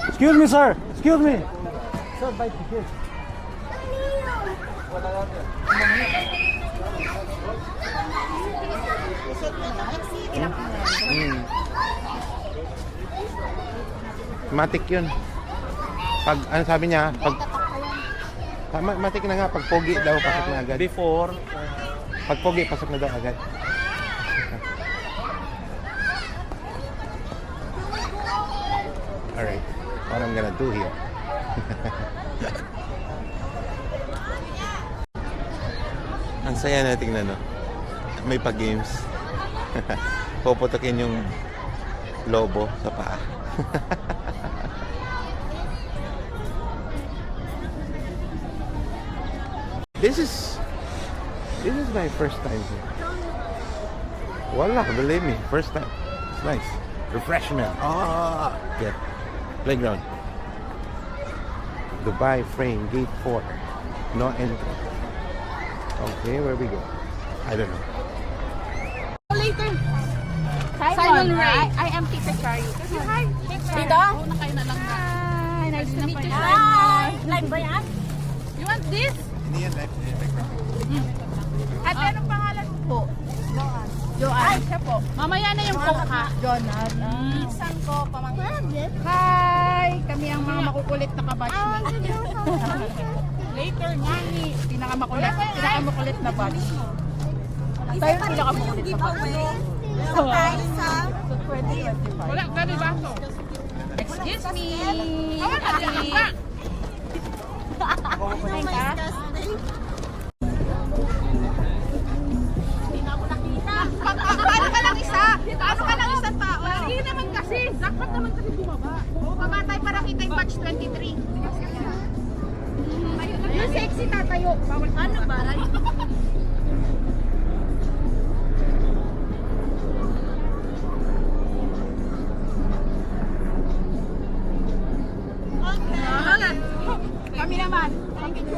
Excuse me, sir. Excuse me. Sir, buy ticket. Matik yun. Pag, ano sabi niya, pag matik na nga, pag pogi daw, pasok na agad. Before, Pag pogi, pasok na daw agad. Alright, what I'm gonna do here. Ang saya na tingnan, no? May pag-games. Puputokin yung lobo sa paa. This is my first time here. Wallah, believe me, first time. It's nice. Refreshment. Yeah. Playground. Dubai Frame Gate 4. No entry. Okay, where we go? I don't know. Later. Simon Ray. I am Teacher Chari. Hi. Dito? Una kayo na lang. Hi. Nice to meet you. Hi. Live ba yan? You want this? Hindi yan live. Ate, anong pangalan mo po? Joanne. Ay, siya po. Mamaya na yung coke ha. Jonah. Saan ko pamangkin? Hi. Kami ang mga makukulit na kabatch na. Later nga ni. Pinakamakulit na batch. Tayo pinakamakulit na batch. Wala, gani ba ito? Excuse me. Kumain ka? Paano ka lang isa? Paano ka lang isang tao? Hindi naman kasi. Dapat naman kasi bumaba. Bumaba tayo para kita yung batch 23. Yung sexy tatayo. Ano ba? Kami naman.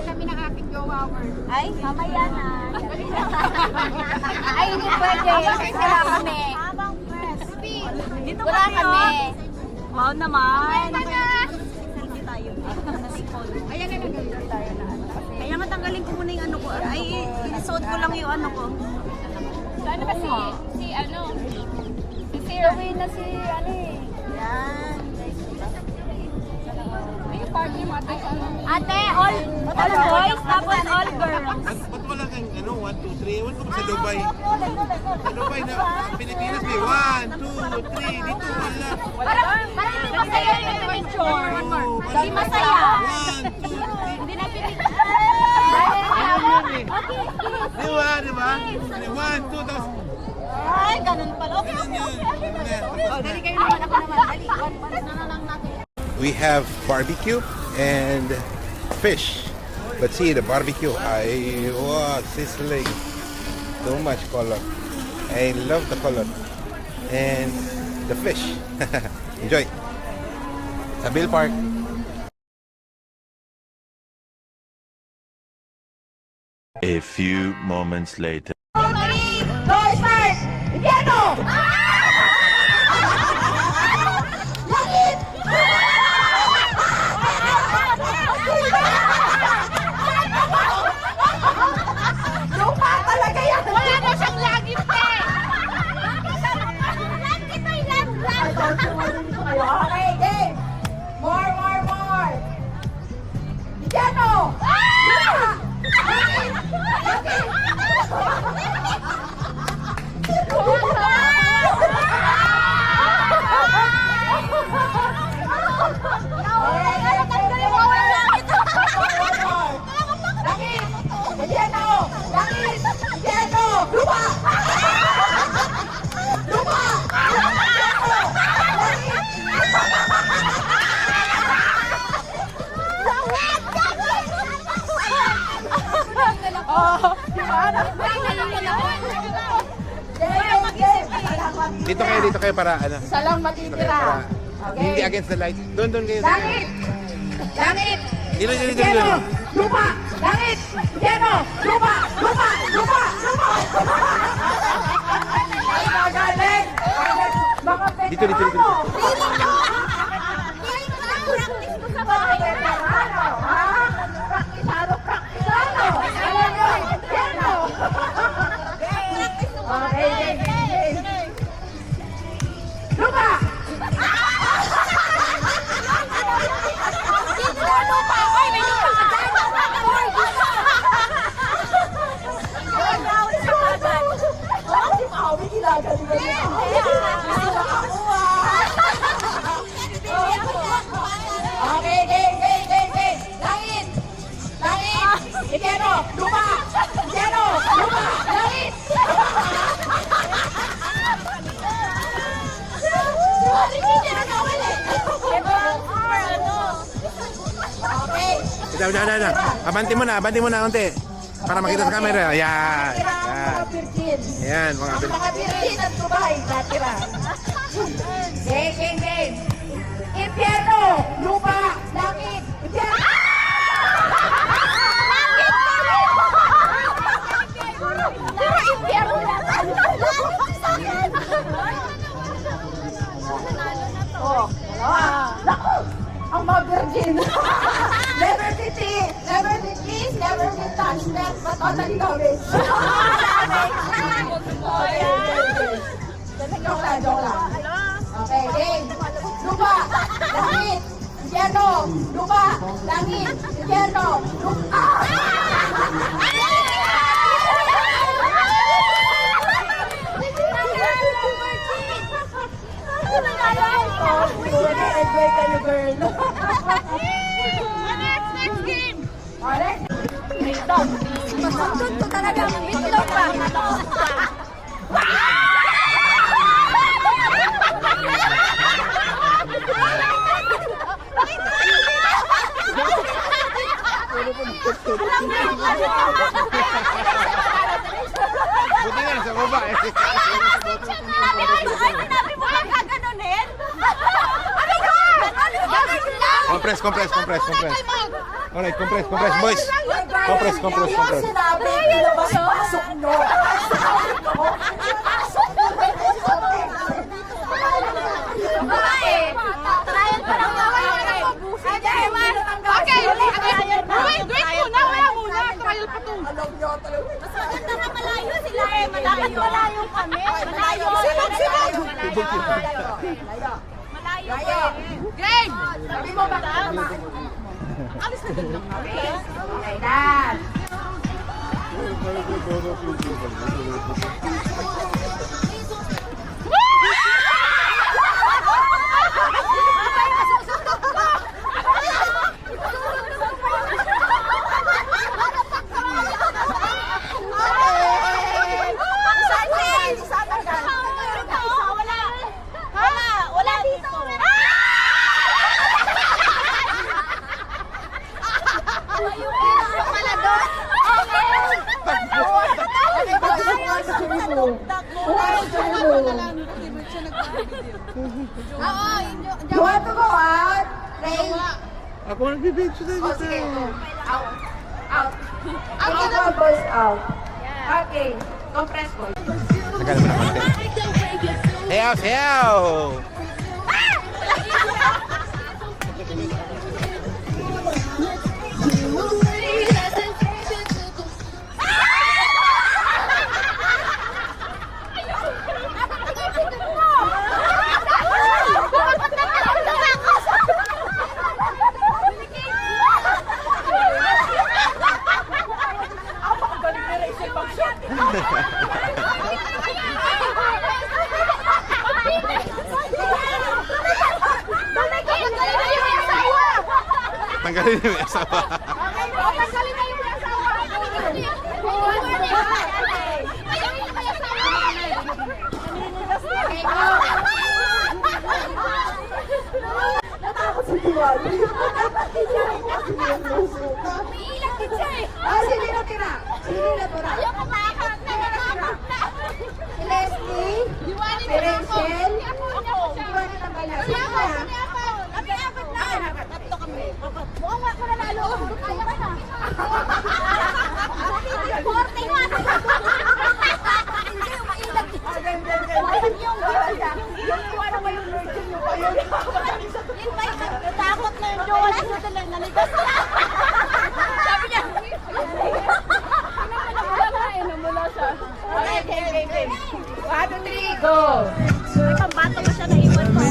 Kami ng aking jowa. Ay, mamaya na. Ay, hindi pwede. Wala kami. Habang press. Dito wala kami. Wow naman. Ayan na nagagawin tayo na ano. Kaya matanggalin ko muna yung ano ko. Ay, inisod ko lang yung ano ko. Ano ba si ano? Si Siri na si ano eh. Yan. Ay, yung party mo ate. Ate, all boys, tapos all girls. Ba't wala kang 1, 2, 3? Ewan ko ba sa Dubai? Sa Dubai na Pilipinas may 1, 2, 3. Dito wala. Parang hindi masaya yung picture. Hindi masaya. 1, 2, 3. Hindi na pinipicture. Di ba? 1, 2, tapos Ay, ganun pala. Okay, okay, okay. Dali kayo naman, ako naman. Dali, one na lang natin. we have barbecue and fish. But see the barbecue, wow, sizzling. So much color. I love the color. And the fish. Enjoy. Sa Bill Park. A few moments later. Boys first! Piano! Lupa talaga yan! Wala na siyang lagim, te! Okay, game! More! Piano! Dito kayo para ano. Isa lang Dito kayo matitira. para, hindi against the light. Doon kayo. Langit! langit, Dito. impyerno, lupa, langit, impyerno, lupa, lupa, lupa, lupa. Ay, magaling. Baka Dito. Practice ko sa bahay. Praktisano, ha? Praktisano. Alam mo, impyerno. Okay. Lupa! Lupa! Ay, may lupa ka dyan! Okay, game. Langit! Impyerno! Lupa! Impyerno! Lupa! Langit! Okay. Ito. Abanti mo na konti. Para makita sa camera. Ayan. Mga virgin. Ayan, mga Ang mga virgin at Dubai, natira. Game. Impyerno, lupa, langit, impyerno. Puro impyerno na tayo. Oh, naku, ang mga virgin. Never be teased, never be touched, but totally damaged. Joke lang. Okay, game. Lupa, langit, impyerno, lupa, langit, impyerno, lupa. Enjoy kayo, girl. Next game. Alright? Masundot ko talaga ang bitlog pa. Buti nga, sa baba eh. Sinabi mo lang gaganunin? Ano ka? Compress. Alright, compress, boys. Compress. Sinabi, ilabas-pasok nyo. Trial pa lang naman. Okay. Wait muna. Wala muna. Trial pa to. Alam nyo talaga. Mas maganda nga malayo sila eh. Malayo kami. Malayo. Malayo. Game! Sabi mo ba tama? Alis na din lang. Okay, dad. Wala dito. Pala doon. You want to go out? Play? Ako nagbibidyo na Oh, dito. sige. Out. All boys out. Okay. Compress boys. Tagal mo na konti. Sayaw! Tanggalin mo yung asawa. Natakot si Diwali. Ah, sino na tira? Sino na tira? Si Leslie? Si Rachel? Diwali na ba na? Sino na? naligas na. Sabi niya. Namula siya. Okay, game. 1, 2, 3, go! May pambato ba siya na iwan ko?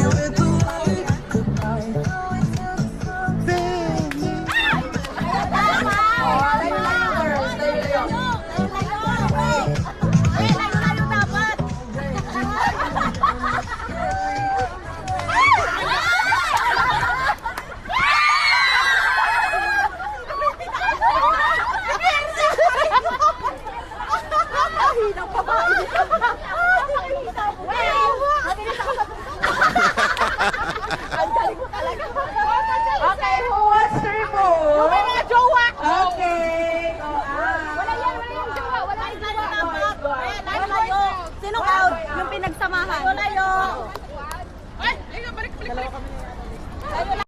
Okay, who wants to remove? May mga jowa! Okay. Wala yan jowa. Wala yung jowa. Layo. Sinong out? Yung pinagsamahan. Layo. Ay, balik. Layo.